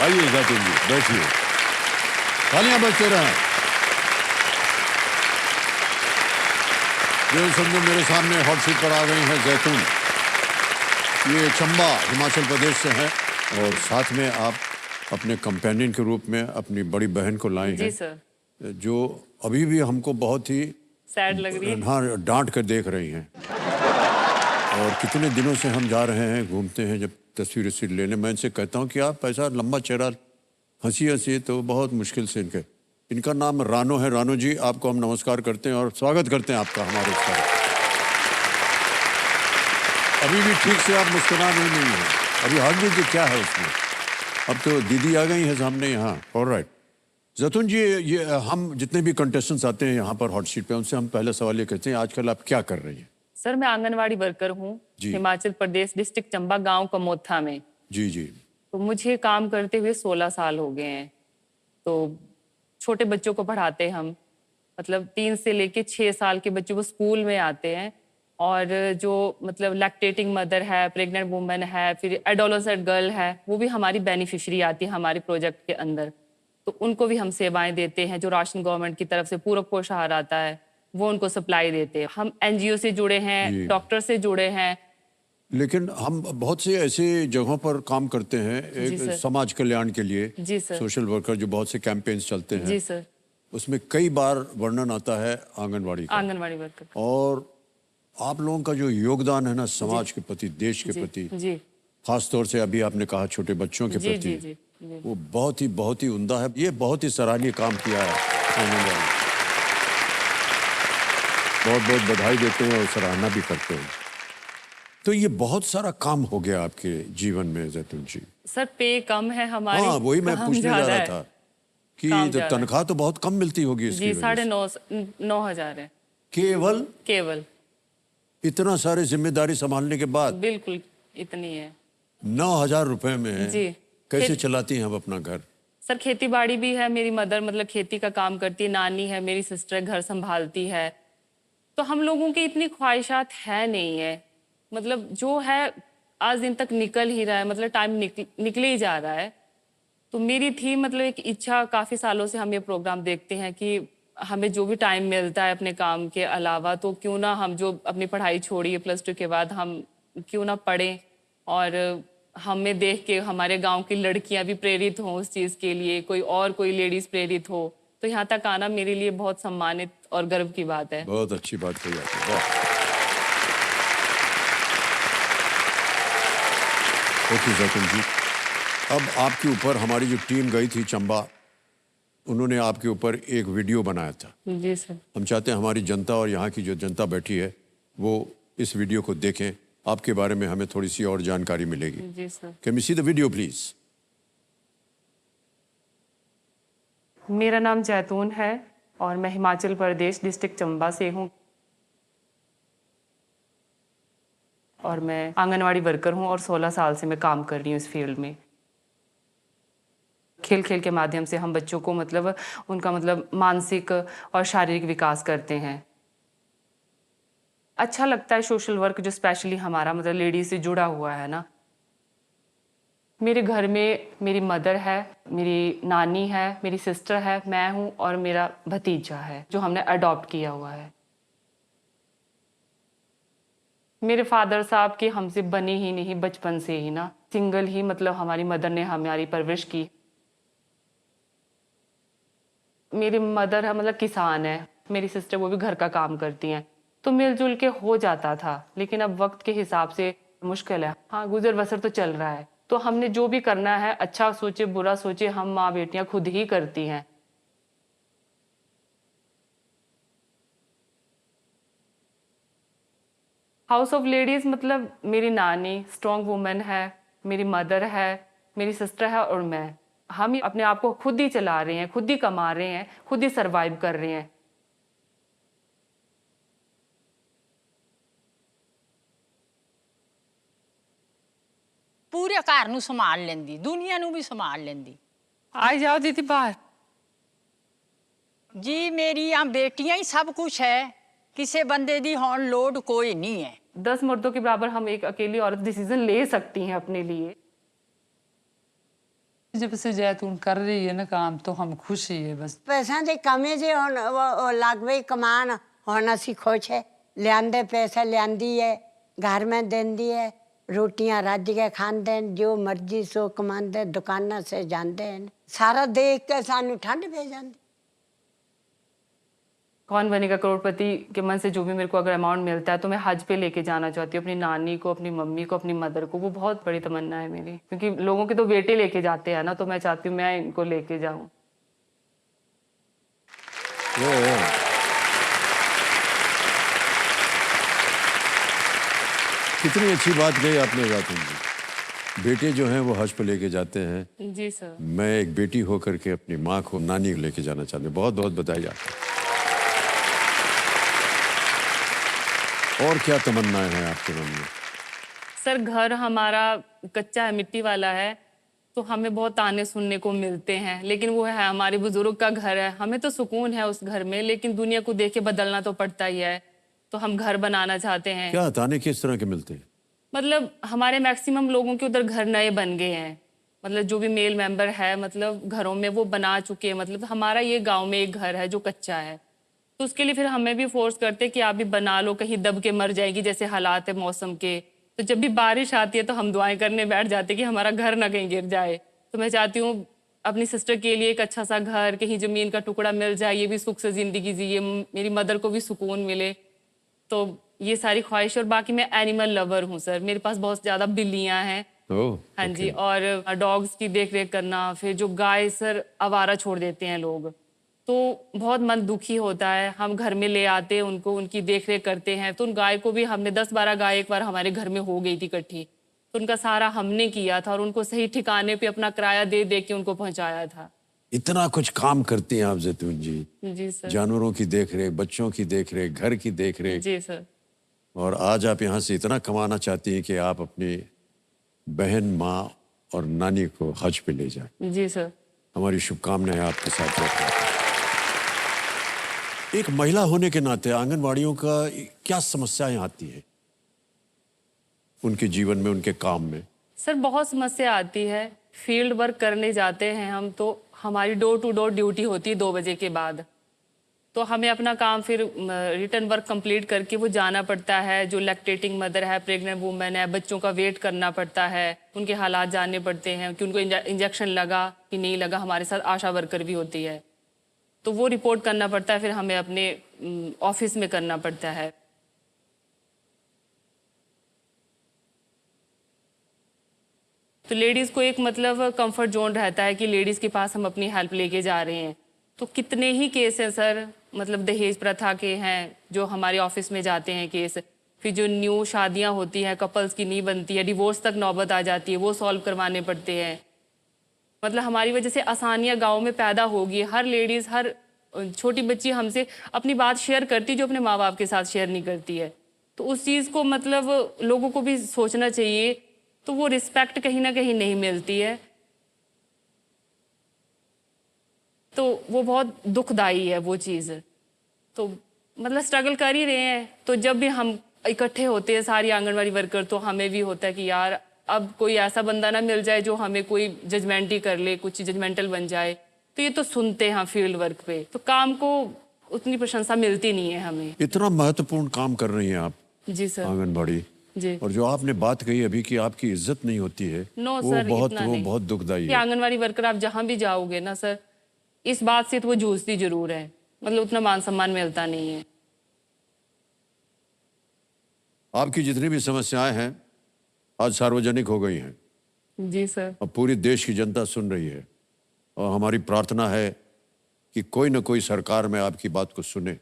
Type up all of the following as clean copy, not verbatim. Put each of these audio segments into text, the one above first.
आइए जैतून जी, बैठिए। तालियां बजते रहें। जो समझो मेरे सामने हॉट सीट पर आ गई हैं जैतून। ये चंबा हिमाचल प्रदेश से हैं और साथ में आप अपने कंपेनियन के रूप में अपनी बड़ी बहन को लाए हैं। जी सर। जो अभी भी हमको बहुत ही सैड लग रही है। हाँ, डांट कर देख रही हैं। और कितने दिनों से हम जा रहे हैं, घूमते हैं जब तस्वीर वस्वीर लेने, मैं इनसे कहता हूँ कि आप ऐसा लंबा चेहरा हंसी हंसी तो बहुत मुश्किल से इनका नाम रानो है। रानो जी, आपको हम नमस्कार करते हैं और स्वागत करते हैं आपका हमारे साथ। अभी भी ठीक से आप मुस्कुरा नहीं हैं, अभी हक दीजिए, क्या है उसमें? अब तो दीदी आ गई है सामने यहाँ। ऑलराइट जैतून जी, ये हम जितने भी कंटेस्टेंट्स आते हैं यहाँ पर हॉट सीट पे, उनसे हम पहला सवाल ये कहते हैं, आजकल आप क्या कर रही हैं? सर मैं आंगनवाड़ी वर्कर हूँ हिमाचल प्रदेश डिस्ट्रिक्ट चंबा गांव कमोथा में। जी जी। तो मुझे काम करते हुए 16 साल हो गए हैं। तो छोटे बच्चों को पढ़ाते हम, मतलब 3 से लेके 6 साल के बच्चों को स्कूल में आते हैं। और जो मतलब लैक्टेटिंग मदर है, प्रेग्नेंट वुमेन है, फिर एडोलेसेंट गर्ल है, वो भी हमारी बेनिफिशियरी आती है हमारे प्रोजेक्ट के अंदर। तो उनको भी हम सेवाएं देते हैं। जो राशन गवर्नमेंट की तरफ से पूरक पोषाहार आता है वो उनको सप्लाई देते हैं। हम एनजीओ से जुड़े हैं, डॉक्टर से जुड़े हैं। लेकिन हम बहुत से ऐसे जगहों पर काम करते हैं, एक समाज कल्याण के लिए। जी सर। सोशल वर्कर जो बहुत से कैंपेन्स चलते हैं। जी सर। उसमें कई बार वर्णन आता है आंगनवाड़ी का। आंगनवाड़ी वर्कर और आप लोगों का जो योगदान है ना समाज के प्रति, देश के प्रति, खास तौर से अभी आपने कहा छोटे बच्चों के प्रति, वो बहुत ही उम्दा है। ये बहुत ही सराहनीय काम किया है आंगनवाड़ी। बहुत बहुत बधाई देते हैं और सराहना भी करते हैं। तो ये बहुत सारा काम हो गया आपके जीवन में जैतून जी। सर पे कम है हमारी। हाँ, वही मैं पूछने जा रहा था कि तनख्वाह तो बहुत कम मिलती होगी इसकी वजह से। 9,500 है केवल इतना सारे जिम्मेदारी संभालने के बाद। बिल्कुल इतनी है। 9,000 रुपए में जी। कैसे चलाती हैं आप अपना घर? सर खेती बाड़ी भी है, मेरी मदर मतलब खेती का काम करती है, नानी है, मेरी सिस्टर घर संभालती है। तो हम लोगों की इतनी ख्वाहिशात है नहीं है, मतलब जो है आज दिन तक निकल ही रहा है, मतलब टाइम निकल ही जा रहा है। तो मेरी थी मतलब एक इच्छा, काफ़ी सालों से हम ये प्रोग्राम देखते हैं कि हमें जो भी टाइम मिलता है अपने काम के अलावा, तो क्यों ना हम जो अपनी पढ़ाई छोड़ी है +2 के बाद, हम क्यों ना पढ़ें और हमें देख के हमारे गांव की लड़कियां भी प्रेरित हों उस चीज़ के लिए, कोई लेडीज़ प्रेरित हो। तो यहाँ तक आना मेरे लिए बहुत सम्मानित और गर्व की बात है। बहुत अच्छी बात कही आपने। ओके जैतून जी, अब आपके ऊपर हमारी जो टीम गई थी चंबा, उन्होंने आपके ऊपर एक वीडियो बनाया था। जी सर। हम चाहते हैं हमारी जनता और यहाँ की जो जनता बैठी है वो इस वीडियो को देखें, आपके बारे में हमें थोड़ी सी और जानकारी मिलेगी। जी sir. Can we see the video please? मेरा नाम जैतून है और मैं हिमाचल प्रदेश डिस्ट्रिक्ट चंबा से हूँ और मैं आंगनवाड़ी वर्कर हूँ और 16 साल से मैं काम कर रही हूँ इस फील्ड में। खेल खेल के माध्यम से हम बच्चों को मतलब उनका मतलब मानसिक और शारीरिक विकास करते हैं। अच्छा लगता है सोशल वर्क जो स्पेशली हमारा मतलब लेडीज से जुड़ा हुआ है ना। मेरे घर में मेरी मदर है, मेरी नानी है, मेरी सिस्टर है, मैं हूँ और मेरा भतीजा है जो हमने अडॉप्ट किया हुआ है। मेरे फादर साहब की हमसे बनी ही नहीं बचपन से ही ना, सिंगल ही मतलब हमारी मदर ने हमारी परवरिश की। मेरी मदर है मतलब किसान है, मेरी सिस्टर वो भी घर का काम करती हैं, तो मिलजुल के हो जाता था। लेकिन अब वक्त के हिसाब से मुश्किल है। हाँ, गुजर बसर तो चल रहा है, तो हमने जो भी करना है, अच्छा सोचे बुरा सोचे, हम माँ बेटियां खुद ही करती हैं। हाउस ऑफ लेडीज मतलब मेरी नानी स्ट्रॉन्ग वुमेन है, मेरी मदर है, मेरी सिस्टर है और मैं। हम ही अपने आप को खुद ही चला रहे हैं, खुद ही कमा रहे हैं, खुद ही सरवाइव कर रहे हैं। पूरे घर नूं संभाल लेंदी, दुनिया नूं भी संभाल लेंदी। आ जाओ दीदी बाहर। जी मेरियां बेटियां ही सब कुछ है, किसी बंदे दी होण लोड कोई नहीं है। 10 मर्दों के बराबर हम एक अकेली औरत डिसीजन ले सकती हैं अपने लिए। जब से जैतून कर रही है ना काम तो हम खुश ही है बस। पैसा की कमी से हुण वो लग पई कमान, हुण असीं खुश है। लियांदे पैसे लियांदी है, घर में देंदी है, रोटियां रज के खांदे हैं, जो मर्जी सो कमांदे, दुकाना से जाते हैं। सारा देख के सानू ठंड पै जाती। कौन बनेगा करोड़पति के मन से जो भी मेरे को अगर अमाउंट मिलता है तो मैं हज पे लेके जाना चाहती हूँ अपनी नानी को, अपनी मम्मी को, अपनी मदर को। वो बहुत बड़ी तमन्ना है मेरी, क्योंकि लोगों के तो बेटे लेके जाते हैं ना, तो मैं चाहती हूँ मैं इनको लेके जाऊँ। कितनी अच्छी बात कही आपने जातून जी। बेटे जो हैं वो हज पे लेके जाते हैं। जी सर। मैं एक बेटी होकर के अपनी माँ को, नानी को लेके जाना चाहती हूँ। बहुत बहुत बधाई आपको। और क्या तमन्नाएं हैं आपके मन में? सर घर हमारा कच्चा है, मिट्टी वाला है, तो हमें बहुत ताने सुनने को मिलते हैं, लेकिन वो है हमारे बुजुर्ग का घर है, हमें तो सुकून है उस घर में, लेकिन दुनिया को देख के बदलना तो पड़ता ही है। तो हम घर बनाना चाहते हैं। क्या ताने किस तरह के मिलते हैं? मतलब हमारे मैक्सिमम लोगों के उधर घर नए बन गए हैं, मतलब जो भी मेल मेंबर है मतलब घरों में वो बना चुके हैं। मतलब हमारा ये गांव में एक घर है जो कच्चा है, तो उसके लिए फिर हमें भी फोर्स करते हैं कि आप भी बना लो, कहीं दब के मर जाएगी जैसे हालात है मौसम के। तो जब भी बारिश आती है तो हम दुआएं करने बैठ जाते हैं कि हमारा घर ना कहीं गिर जाए। तो मैं चाहती हूँ अपनी सिस्टर के लिए एक अच्छा सा घर, कहीं ज़मीन का टुकड़ा मिल जाए, ये भी सुख से ज़िंदगी जिए, मेरी मदर को भी सुकून मिले। तो ये सारी ख्वाहिश। और बाकी मैं एनिमल लवर हूँ सर, मेरे पास बहुत ज़्यादा बिल्लियाँ हैं। हाँ जी, और डॉग्स की देख रेख करना। फिर जो गाय सर आवारा छोड़ देते हैं लोग, तो बहुत मन दुखी होता है। हम घर में ले आते हैं उनको, उनकी देख रेख करते हैं। तो उन गाय को भी हमने 10-12 गाय एक बार हमारे घर में हो गई थी इकट्ठी, तो उनका सारा हमने किया था और उनको सही ठिकाने पे अपना किराया दे दे के उनको पहुंचाया था। इतना कुछ काम करती हैं आप जैतून जी। जी सर। जानवरों की देखरेख, बच्चों की देखरेख, घर की देखरेख। जी सर। और आज आप यहाँ से इतना कमाना चाहती हैं कि आप अपनी बहन, माँ और नानी को हज पे ले जाएं। जी सर। हमारी शुभकामनाएं आपके साथ रहती। एक महिला होने के नाते आंगनवाड़ियों का क्या समस्याएं आती हैं उनके जीवन में, उनके काम में? सर बहुत समस्या आती है। फील्ड वर्क करने जाते हैं हम, तो हमारी डोर टू डोर ड्यूटी होती है 2 बजे के बाद। तो हमें अपना काम फिर रिटर्न वर्क कंप्लीट करके वो जाना पड़ता है। जो लैक्टेटिंग मदर है, प्रेग्नेंट वूमेन है, बच्चों का वेट करना पड़ता है, उनके हालात जानने पड़ते हैं कि उनको इंजेक्शन लगा कि नहीं लगा। हमारे साथ आशा वर्कर भी होती है, तो वो रिपोर्ट करना पड़ता है, फिर हमें अपने ऑफिस में करना पड़ता है। तो लेडीज़ को एक मतलब कंफर्ट जोन रहता है कि लेडीज़ के पास हम अपनी हेल्प लेके जा रहे हैं। तो कितने ही केस हैं सर, मतलब दहेज प्रथा के हैं जो हमारे ऑफिस में जाते हैं केस। फिर जो न्यू शादियां होती हैं, कपल्स की नहीं बनती है, डिवोर्स तक नौबत आ जाती है, वो सॉल्व करवाने पड़ते हैं। मतलब हमारी वजह से आसानियां गाँव में पैदा होगी। हर लेडीज़, हर छोटी बच्ची हमसे अपनी बात शेयर करती जो अपने माँ बाप के साथ शेयर नहीं करती है। तो उस चीज़ को मतलब लोगों को भी सोचना चाहिए। तो वो रिस्पेक्ट कहीं ना कहीं नहीं मिलती है, तो वो बहुत दुखदाई है वो चीज़। तो मतलब स्ट्रगल कर ही रहे हैं। तो जब भी हम इकट्ठे होते हैं सारी आंगनवाड़ी वर्कर, तो हमें भी होता है कि यार अब कोई ऐसा बंदा ना मिल जाए जो हमें कोई जजमेंट ही कर ले, कुछ जजमेंटल बन जाए। तो ये तो सुनते हैं फील्ड वर्क पे, तो काम को उतनी प्रशंसा मिलती नहीं है हमें। इतना महत्वपूर्ण काम कर रही हैं आप जी सर। आंगनबाड़ी। जी। और जो आपने बात कही अभी कि आपकी इज्जत नहीं होती है, नो वो सर, बहुत इतना वो नहीं। बहुत दुखदाई कि है। आंगनवाड़ी वर्कर आप जहाँ भी जाओगे ना सर, इस बात से तो वो जूझती जरूर है, मतलब उतना मान सम्मान मिलता नहीं है। आपकी जितनी भी समस्याएं हैं आज सार्वजनिक हो गई हैं। जी सर। अब पूरी देश की जनता सुन रही है और हमारी प्रार्थना है कि कोई ना कोई सरकार में आपकी बात को सुने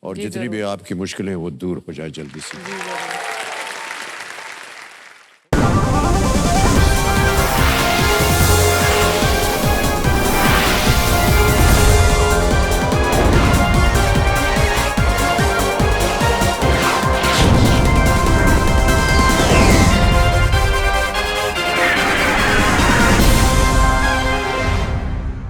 और जी जितनी जरूर। भी आपकी मुश्किलें वो दूर हो जाए जल्दी से।